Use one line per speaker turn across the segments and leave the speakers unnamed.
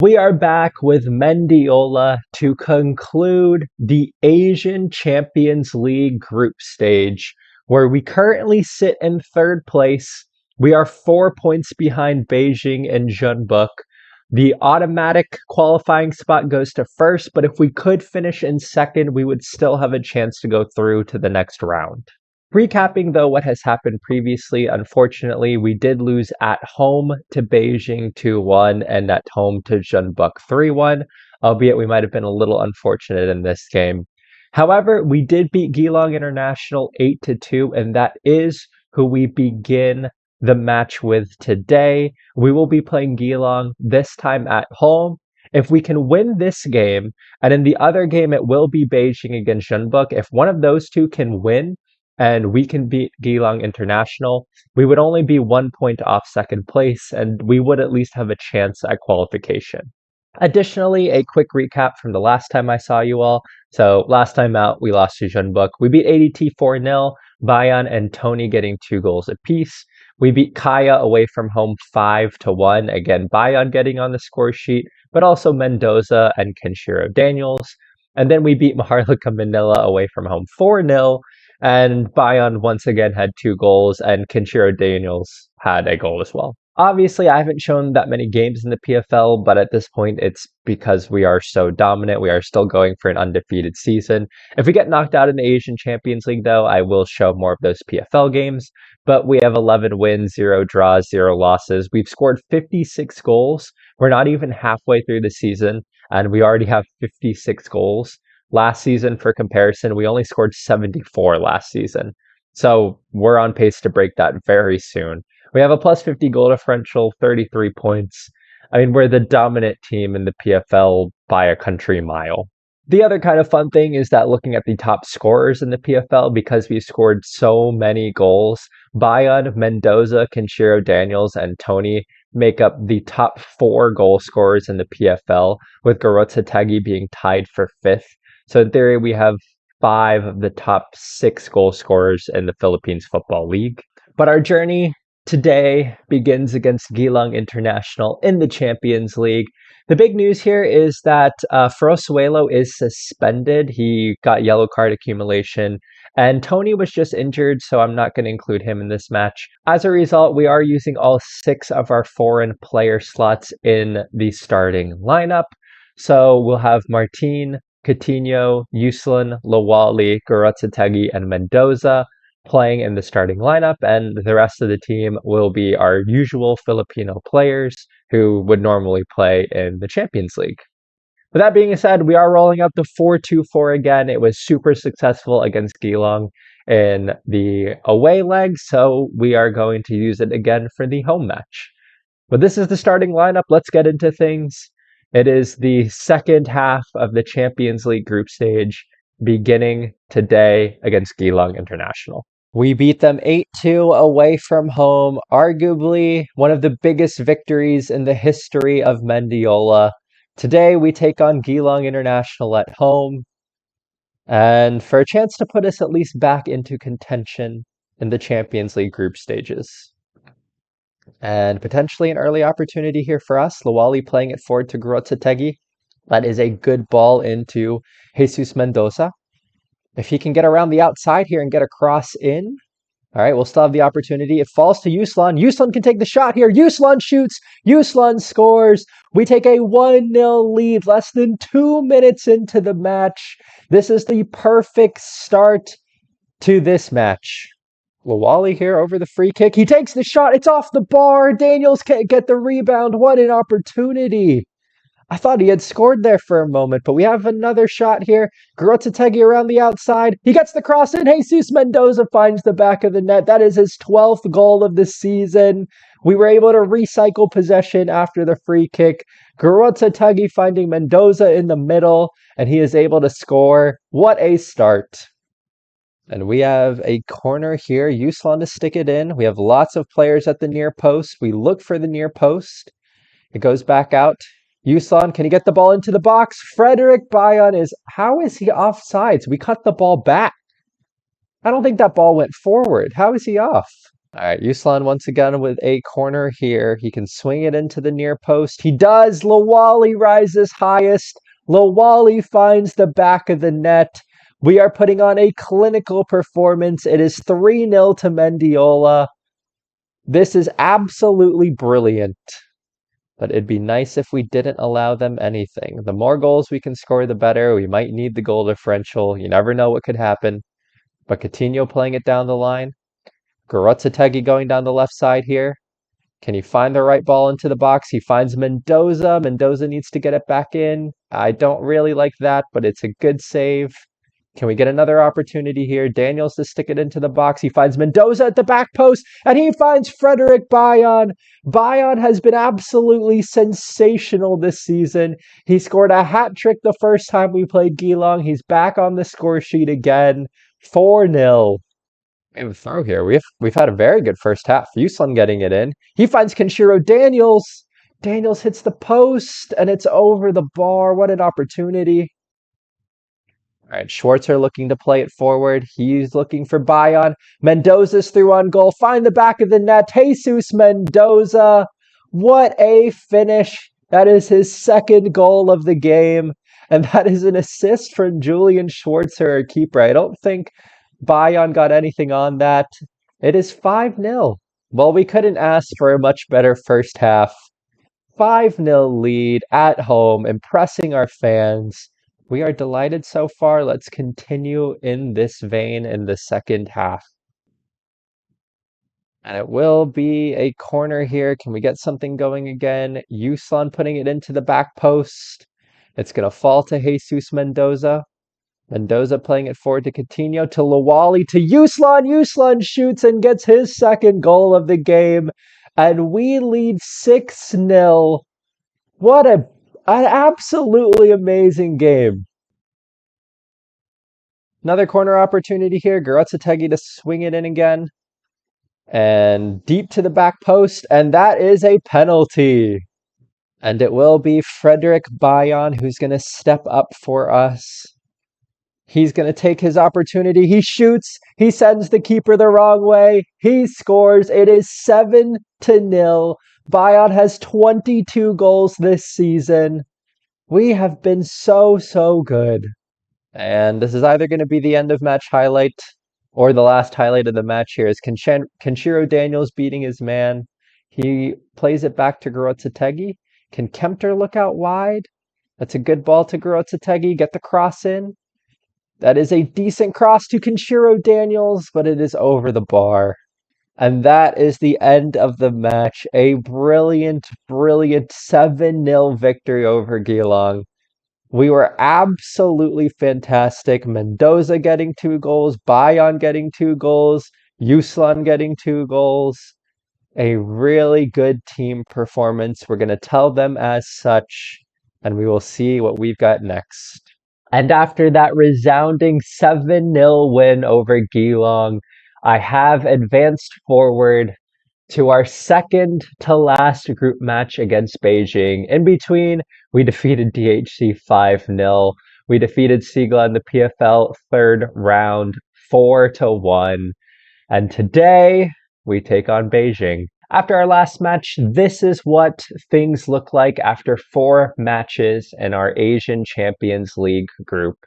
We are back with Mendiola to conclude the Asian Champions League group stage, where we currently sit in third place. We are 4 points behind Beijing and Jeonbuk. The automatic qualifying spot goes to first, but if we could finish in second, we would still have a chance to go through to the next round. Recapping though what has happened previously, unfortunately, we did lose at home to Beijing 2-1 and at home to Jeonbuk 3-1, albeit we might have been a little unfortunate in this game. However, we did beat Geelong International 8-2, and that is who we begin the match with today. We will be playing Geelong this time at home. If we can win this game, and in the other game it will be Beijing against Jeonbuk, if one of those two can win, and we can beat Geelong International, we would only be 1 point off second place, and we would at least have a chance at qualification. Additionally, a quick recap from the last time I saw you all. So last time out, we lost to Jeonbuk. We beat ADT 4-0, Bayan and Tony getting 2 goals apiece. We beat Kaya away from home 5-1. Again, Bayan getting on the score sheet, but also Mendoza and Kenshiro Daniels. And then we beat Maharlika Manila away from home 4-0. And Bayan once again had 2 goals, and Kenshiro Daniels had a goal as well. Obviously, I haven't shown that many games in the PFL, but at this point, it's because we are so dominant. We are still going for an undefeated season. If we get knocked out in the Asian Champions League, though, I will show more of those PFL games. But we have 11 wins, 0 draws, 0 losses. We've scored 56 goals. We're not even halfway through the season, and we already have 56 goals. Last season, for comparison, we only scored 74 last season. So we're on pace to break that very soon. We have a plus 50 goal differential, 33 points. I mean, we're the dominant team in the PFL by a country mile. The other kind of fun thing is that looking at the top scorers in the PFL, because we scored so many goals, Bayan, Mendoza, Kenshiro Daniels, and Tony make up the top 4 goal scorers in the PFL, with Garotsa being tied for 5th. So in theory, we have 5 of the top 6 goal scorers in the Philippines Football League. But our journey today begins against Geelong International in the Champions League. The big news here is that Frosuelo is suspended. He got yellow card accumulation, and Tony was just injured, so I'm not going to include him in this match. As a result, we are using all 6 of our foreign player slots in the starting lineup. So we'll have Martin, Coutinho, Yuslan, Lawali, Garotsa and Mendoza playing in the starting lineup, and the rest of the team will be our usual Filipino players who would normally play in the Champions League. With that being said, we are rolling out the 4-2-4 again. It was super successful against Geelong in the away leg, so we are going to use it again for the home match. But this is the starting lineup. Let's get into things. It is the second half of the Champions League group stage, beginning today against Geelong International. We beat them 8-2 away from home, arguably one of the biggest victories in the history of Mendiola. Today we take on Geelong International at home, and for a chance to put us at least back into contention in the Champions League group stages. And potentially an early opportunity here for us. Lawali playing it forward to Garotsa. That is a good ball into Jesus Mendoza. If he can get around the outside here and get a cross in, all right, we'll still have the opportunity. It falls to Yuslan. Yuslan can take the shot here. Yuslan shoots. Yuslan scores. We take a 1-0 lead less than 2 minutes into the match. This is the perfect start to this match. Lawali here over the free kick. He takes the shot. It's off the bar. Daniels can't get the rebound. What an opportunity. I thought he had scored there for a moment, but we have another shot here. Garotsa around the outside. He gets the cross in. Jesus Mendoza finds the back of the net. That is his 12th goal of the season. We were able to recycle possession after the free kick. Garotsa finding Mendoza in the middle, and he is able to score. What a start. And we have a corner here. Yuslan to stick it in. We have lots of players at the near post. We look for the near post. It goes back out. Yuslan, can he get the ball into the box? Frederick Bayan is... How is he offsides? We cut the ball back. I don't think that ball went forward. How is he off? All right, Yuslan once again with a corner here. He can swing it into the near post. He does. Lawali rises highest. Lawali finds the back of the net. We are putting on a clinical performance. It is 3-0 to Mendiola. This is absolutely brilliant. But it'd be nice if we didn't allow them anything. The more goals we can score, the better. We might need the goal differential. You never know what could happen. But Coutinho playing it down the line. Garotzategui going down the left side here. Can he find the right ball into the box? He finds Mendoza. Mendoza needs to get it back in. I don't really like that, but it's a good save. Can we get another opportunity here? Daniels to stick it into the box. He finds Mendoza at the back post, and he finds Frederick Bayon. Bayon has been absolutely sensational this season. He scored a hat trick the first time we played Geelong. He's back on the score sheet again. 4-0. We have a throw here. We've had a very good first half. Yuslan getting it in. He finds Kenshiro Daniels. Daniels hits the post, and it's over the bar. What an opportunity. All right, Schwarzer looking to play it forward. He's looking for Bayon. Mendoza's through on goal. Find the back of the net. Jesus Mendoza. What a finish. That is his second goal of the game. And that is an assist from Julian Schwarzer, our keeper. I don't think Bayon got anything on that. It is 5-0. Well, we couldn't ask for a much better first half. 5-0 lead at home, impressing our fans. We are delighted so far. Let's continue in this vein in the second half. And it will be a corner here. Can we get something going again? Yuslan putting it into the back post. It's going to fall to Jesus Mendoza. Mendoza playing it forward to Coutinho, to Lawali, to Yuslan. Yuslan shoots and gets his second goal of the game. And we lead 6-0. What an absolutely amazing game. Another corner opportunity here. Garotzategui to swing it in again. And deep to the back post. And that is a penalty. And it will be Frederick Bayon who's going to step up for us. He's going to take his opportunity. He shoots. He sends the keeper the wrong way. He scores. It is 7-0. Bayon has 22 goals this season. We have been so good. And this is either going to be the end of match highlight or the last highlight of the match here is Kenshiro Daniels beating his man. He plays it back to Garotzategui. Can Kempter look out wide? That's a good ball to Garotzategui. Get the cross in. That is a decent cross to Kenshiro Daniels, but it is over the bar. And that is the end of the match. A brilliant 7-0 victory over Geelong. We were absolutely fantastic. Mendoza getting 2 goals, Bayon getting 2 goals, Yuslan getting 2 goals. A really good team performance. We're going to tell them as such, and we will see what we've got next. And after that resounding 7-0 win over Geelong, I have advanced forward to our second to last group match against Beijing. In between, we defeated DHC 5-0. We defeated Sigla in the PFL third round 4-1. And today, we take on Beijing. After our last match, this is what things look like after 4 matches in our Asian Champions League group.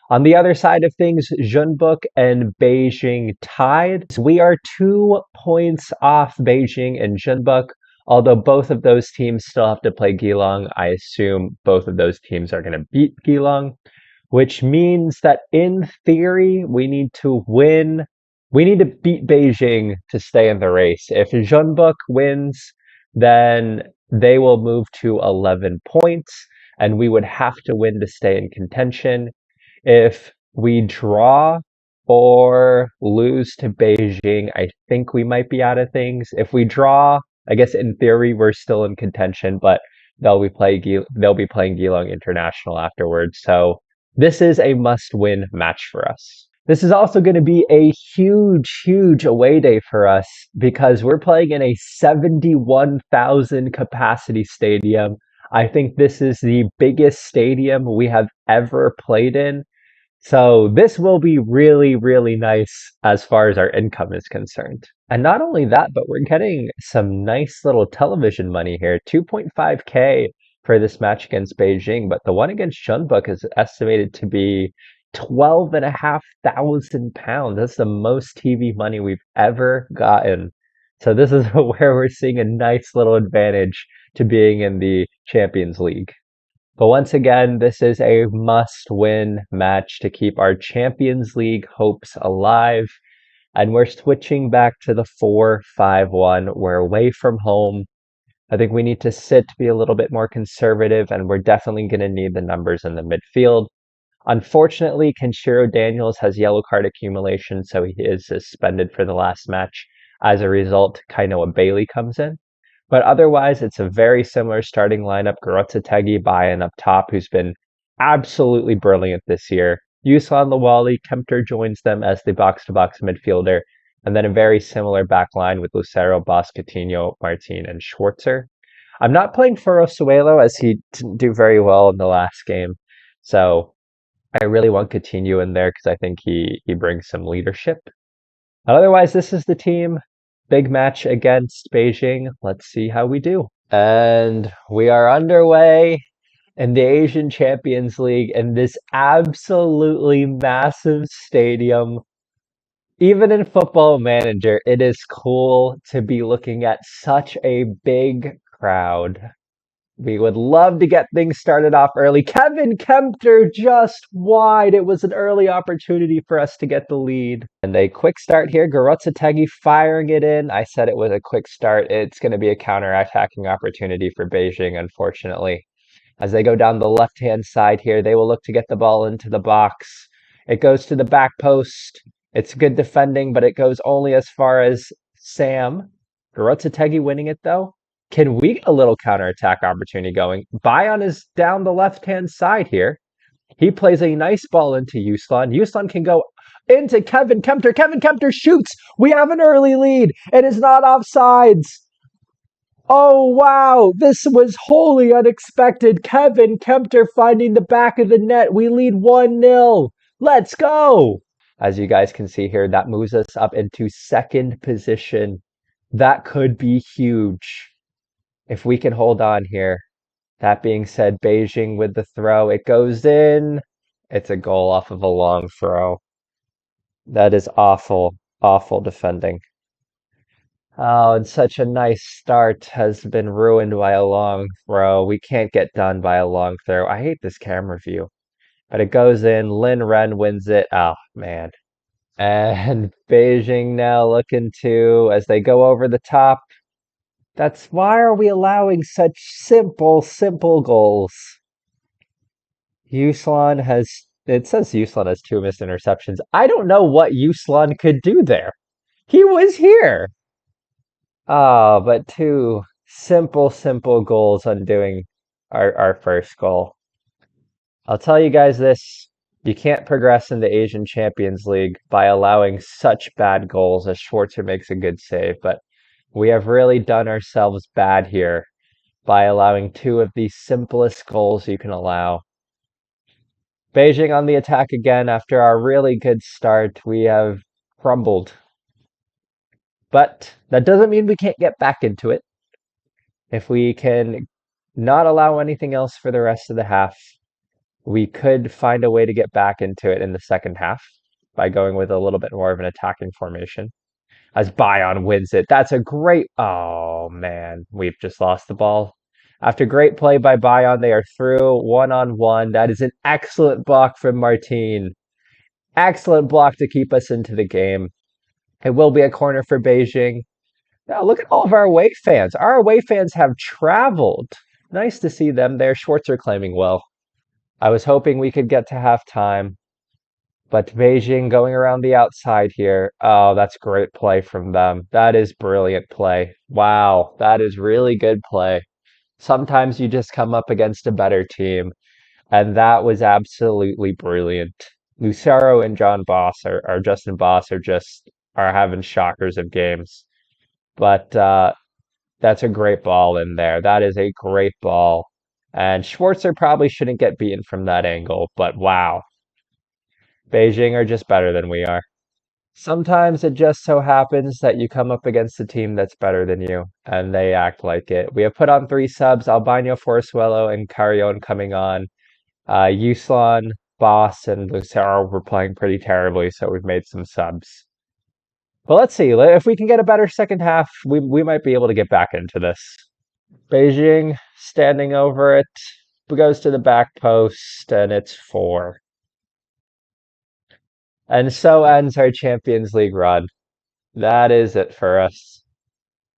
On the other side of things, Jeonbuk and Beijing tied. We are 2 points off Beijing and Jeonbuk, although both of those teams still have to play Geelong. I assume both of those teams are going to beat Geelong, which means that in theory, we need to win. We need to beat Beijing to stay in the race. If Jeonbuk wins, then they will move to 11 points, and we would have to win to stay in contention. If we draw or lose to Beijing, I think we might be out of things. If we draw, I guess in theory we're still in contention, but they'll be playing Geelong International afterwards. So this is a must-win match for us. This is also going to be a huge away day for us because we're playing in a 71,000 capacity stadium. I think this is the biggest stadium we have ever played in. So this will be really, really nice as far as our income is concerned. And not only that, but we're getting some nice little television money here. 2.5K for this match against Beijing, but the one against Jeonbuk is estimated to be 12,500 pounds. That's the most TV money we've ever gotten. So this is where we're seeing a nice little advantage to being in the Champions League. But once again, this is a must-win match to keep our Champions League hopes alive. And we're switching back to the 4-5-1. We're away from home. I think we need to sit, be a little bit more conservative, and we're definitely going to need the numbers in the midfield. Unfortunately, Kenshiro Daniels has yellow card accumulation, so he is suspended for the last match. As a result, Kainoa Bailey comes in. But otherwise, it's a very similar starting lineup. Garotzategui Bayan up top, who's been absolutely brilliant this year. Yuslan Lawali, Kempter joins them as the box-to-box midfielder. And then a very similar back line with Lucero, Boss, Coutinho, Martin, and Schwarzer. I'm not playing Ferrosuelo as he didn't do very well in the last game. So I really want Coutinho in there because I think he brings some leadership. Otherwise, this is the team. Big match against Beijing. Let's see how we do. And we are underway in the Asian Champions League in this absolutely massive stadium. Even in Football Manager, it is cool to be looking at such a big crowd. We would love to get things started off early. Kevin Kempter just wide. It was an early opportunity for us to get the lead. And a quick start here. Garotzategui firing it in. I said it was a quick start. It's going to be a counter-attacking opportunity for Beijing, unfortunately. As they go down the left-hand side here, they will look to get the ball into the box. It goes to the back post. It's good defending, but it goes only as far as Sam. Garotzategui winning it, though. Can we get a little counterattack opportunity going? Bayan is down the left-hand side here. He plays a nice ball into Yuslan. Yuslan can go into Kevin Kempter. Kevin Kempter shoots. We have an early lead. It is not offsides. Oh, wow. This was wholly unexpected. Kevin Kempter finding the back of the net. We lead 1-0. Let's go. As you guys can see here, that moves us up into second position. That could be huge if we can hold on here. That being said, Beijing with the throw. It goes in. It's a goal off of a long throw. That is awful, awful defending. Oh, and such a nice start has been ruined by a long throw. We can't get done by a long throw. I hate this camera view. But it goes in. Lin Ren wins it. Oh, man. And Beijing now looking to, as they go over the top, that's why are we allowing such simple, simple goals? Yuslan has, it says Yuslan has 2 missed interceptions. I don't know what Yuslan could do there. He was here. Ah, but 2 simple, simple goals undoing our first goal. I'll tell you guys this. You can't progress in the Asian Champions League by allowing such bad goals as Schwarzer makes a good save, but we have really done ourselves bad here by allowing 2 of the simplest goals you can allow. Beijing on the attack again after our really good start. We have crumbled. But that doesn't mean we can't get back into it. If we can not allow anything else for the rest of the half, we could find a way to get back into it in the second half by going with a little bit more of an attacking formation. As Bayan wins it. That's a great... Oh, man. We've just lost the ball. After great play by Bayan, they are through 1-on-1. That is an excellent block from Martin. Excellent block to keep us into the game. It will be a corner for Beijing. Now, look at all of our away fans. Our away fans have traveled. Nice to see them there. Schwarzer claiming well. I was hoping we could get to halftime. But Beijing going around the outside here. Oh, that's great play from them. That is brilliant play. Wow, that is really good play. Sometimes you just come up against a better team, and that was absolutely brilliant. Lucero and John Boss or Justin Boss are having shockers of games. But that's a great ball in there. That is a great ball. And Schwarzer probably shouldn't get beaten from that angle, but wow. Beijing are just better than we are. Sometimes it just so happens that you come up against a team that's better than you, and they act like it. We have put on three subs: Albino, Forsuelo, and Carrion coming on. Yuslan, Boss, and Lucero were playing pretty terribly, so we've made some subs. But let's see. If we can get a better second half, we might be able to get back into this. Beijing standing over it, goes to the back post, and it's 4. And so ends our Champions League run. That is it for us.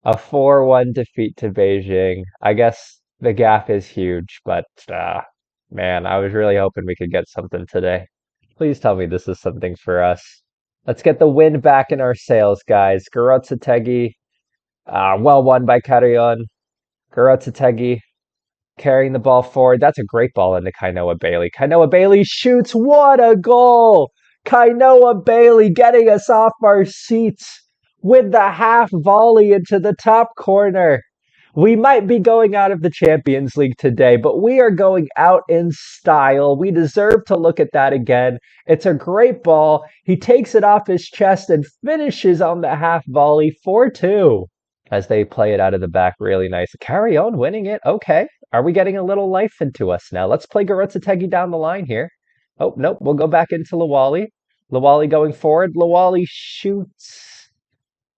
A 4-1 defeat to Beijing. I guess the gap is huge, but man, I was really hoping we could get something today. Please tell me this is something for us. Let's get the wind back in our sails, guys. Garotsetegi, well won by Carrion. Garotsetegi carrying the ball forward. That's a great ball into Kainoa Bailey. Kainoa Bailey shoots. What a goal! Kainoa Bailey getting us off our seats with the half volley into the top corner. We might be going out of the Champions League today, but we are going out in style. We deserve to look at that again. It's a great ball. He takes it off his chest and finishes on the half volley 4-2 as they play it out of the back really nice. Carry on winning it. Okay. Are we getting a little life into us now? Let's play Garotsetegi down the line here. Oh, nope. We'll go back into Lawali. Lawali going forward. Lawali shoots.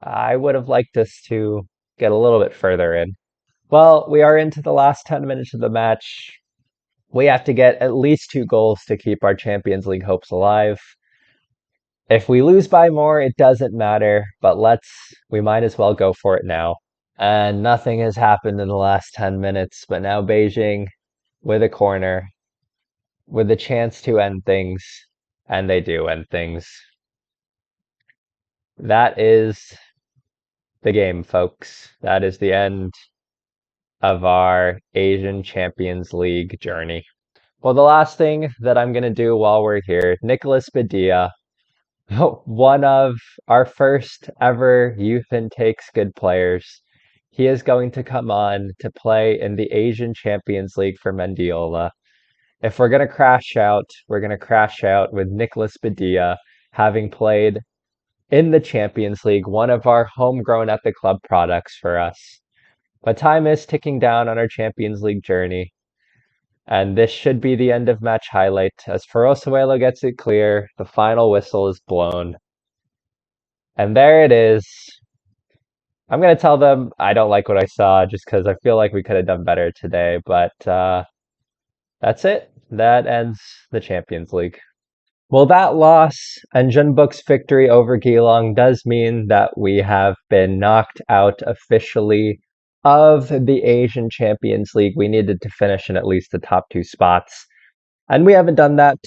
I would have liked us to get a little bit further in. Well, we are into the last 10 minutes of the match. We have to get at least 2 goals to keep our Champions League hopes alive. If we lose by more, it doesn't matter, but we might as well go for it now. And nothing has happened in the last 10 minutes, but now Beijing with a corner, with a chance to end things, and they do end things. That is the game, folks. That is the end of our Asian Champions League journey. Well, the last thing that I'm going to do while we're here, Nicholas Badia, one of our first ever youth intakes good players. He is going to come on to play in the Asian Champions League for Mendiola. If we're going to crash out, we're going to crash out with Nicholas Badia having played in the Champions League, one of our homegrown at the club products for us. But time is ticking down on our Champions League journey. And this should be the end of match highlight. As Ferrosuelo gets it clear, the final whistle is blown. And there it is. I'm going to tell them I don't like what I saw just because I feel like we could have done better today. But that's it. That ends the Champions League. Well, that loss and Jeonbuk's victory over Geelong does mean that we have been knocked out officially of the Asian Champions League. We needed to finish in at least the top 2 spots, and we haven't done that.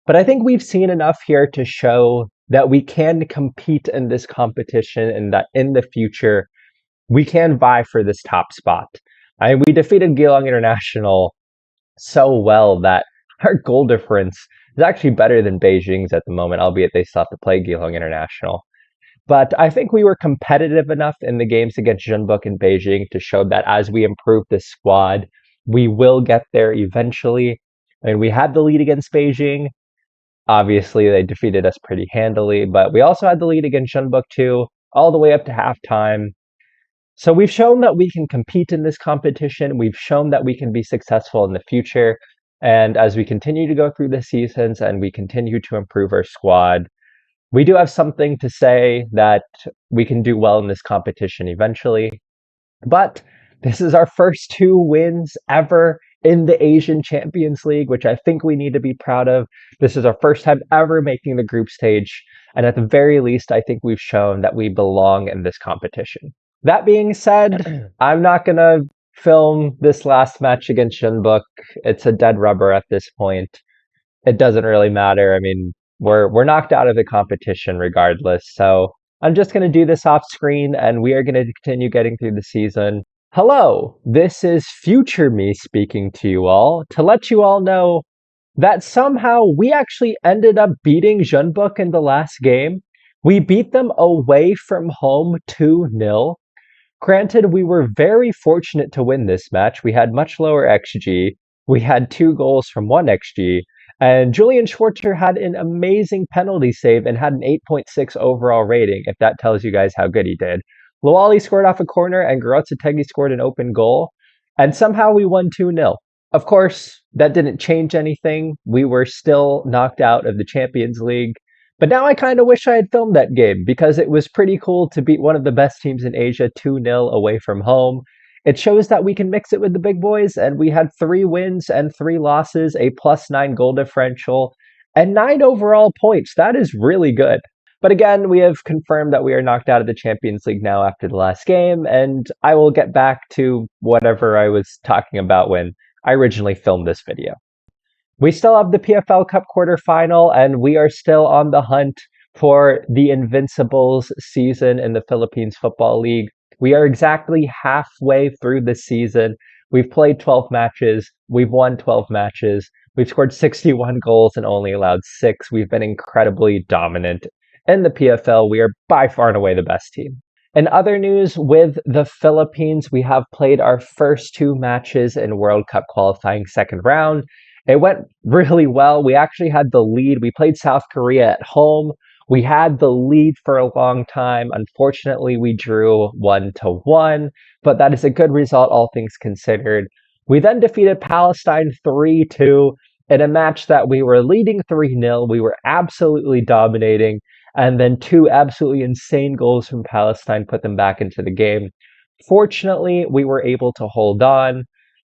But I think we've seen enough here to show that we can compete in this competition and that in the future we can vie for this top spot. We defeated Geelong International so well that our goal difference is actually better than Beijing's at the moment, albeit they still have to play Geelong International. But I think we were competitive enough in the games against Jeonbuk and Beijing to show that as we improve this squad, we will get there eventually. I mean, we had the lead against Beijing. Obviously, they defeated us pretty handily, but we also had the lead against Jeonbuk too, all the way up to halftime. So we've shown that we can compete in this competition. We've shown that we can be successful in the future. And as we continue to go through the seasons and we continue to improve our squad, we do have something to say that we can do well in this competition eventually. But this is our first 2 wins ever in the Asian Champions League, which I think we need to be proud of. This is our first time ever making the group stage. And at the very least, I think we've shown that we belong in this competition. That being said, I'm not going to film this last match against Jeonbuk. It's a dead rubber at this point. It doesn't really matter. I mean, we're knocked out of the competition regardless. So I'm just going to do this off screen and we are going to continue getting through the season. Hello, this is future me speaking to you all to let you all know that somehow we actually ended up beating Jeonbuk in the last game. We beat them away from home 2-0. Granted, we were very fortunate to win this match. We had much lower XG. We had 2 goals from 1 XG. And Julian Schwarzer had an amazing penalty save and had an 8.6 overall rating, if that tells you guys how good he did. Lawali scored off a corner and Garotsategui scored an open goal. And somehow we won 2-0. Of course, that didn't change anything. We were still knocked out of the Champions League. But now I kind of wish I had filmed that game because it was pretty cool to beat one of the best teams in Asia 2-0 away from home. It shows that we can mix it with the big boys, and we had 3 wins and 3 losses, a +9 goal differential, and 9 overall points. That is really good. But again, we have confirmed that we are knocked out of the Champions League now after the last game, and I will get back to whatever I was talking about when I originally filmed this video. We still have the PFL Cup quarterfinal, and we are still on the hunt for the Invincibles season in the Philippines Football League. We are exactly halfway through the season. We've played 12 matches. We've won 12 matches. We've scored 61 goals and only allowed 6. We've been incredibly dominant in the PFL. We are by far and away the best team. In other news, with the Philippines, we have played our first 2 matches in World Cup qualifying second round. It went really well. We actually had the lead. We played South Korea at home. We had the lead for a long time. Unfortunately, we drew 1-1, but that is a good result, all things considered. We then defeated Palestine 3-2 in a match that we were leading 3-0. We were absolutely dominating, and then 2 absolutely insane goals from Palestine put them back into the game. Fortunately, we were able to hold on.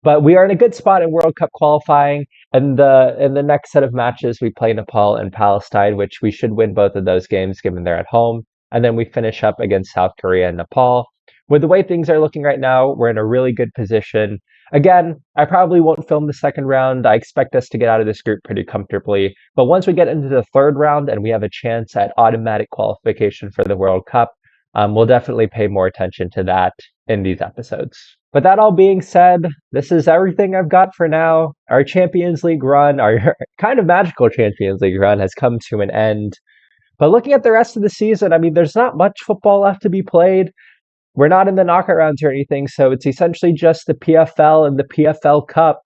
But we are in a good spot in World Cup qualifying. And in the next set of matches, we play Nepal and Palestine, which we should win both of those games given they're at home. And then we finish up against South Korea and Nepal. With the way things are looking right now, we're in a really good position. Again, I probably won't film the second round. I expect us to get out of this group pretty comfortably. But once we get into the third round and we have a chance at automatic qualification for the World Cup, we'll definitely pay more attention to that in these episodes. But that all being said, this is everything I've got for now. Our Champions League run, our kind of magical Champions League run, has come to an end. But looking at the rest of the season, I mean, there's not much football left to be played. We're not in the knockout rounds or anything, so it's essentially just the PFL and the PFL Cup.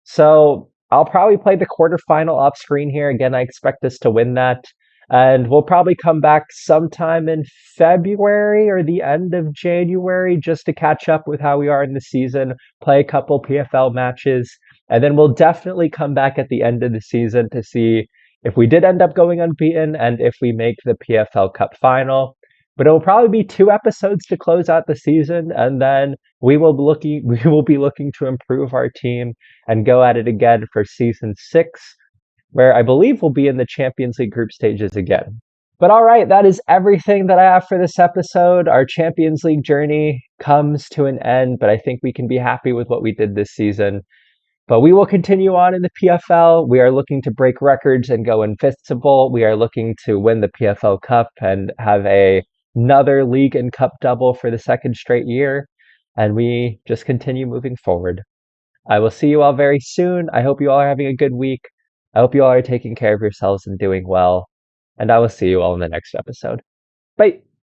So I'll probably play the quarterfinal off screen here. Again, I expect us to win that. And we'll probably come back sometime in February or the end of January just to catch up with how we are in the season, play a couple PFL matches, and then we'll definitely come back at the end of the season to see if we did end up going unbeaten and if we make the PFL Cup final. But it will probably be 2 episodes to close out the season, and then we will be looking to improve our team and go at it again for season 6. Where I believe we'll be in the Champions League group stages again. But all right, that is everything that I have for this episode. Our Champions League journey comes to an end, but I think we can be happy with what we did this season. But we will continue on in the PFL. We are looking to break records and go invincible. We are looking to win the PFL Cup and have another league and cup double for the second straight year. And we just continue moving forward. I will see you all very soon. I hope you all are having a good week. I hope you all are taking care of yourselves and doing well. And I will see you all in the next episode. Bye.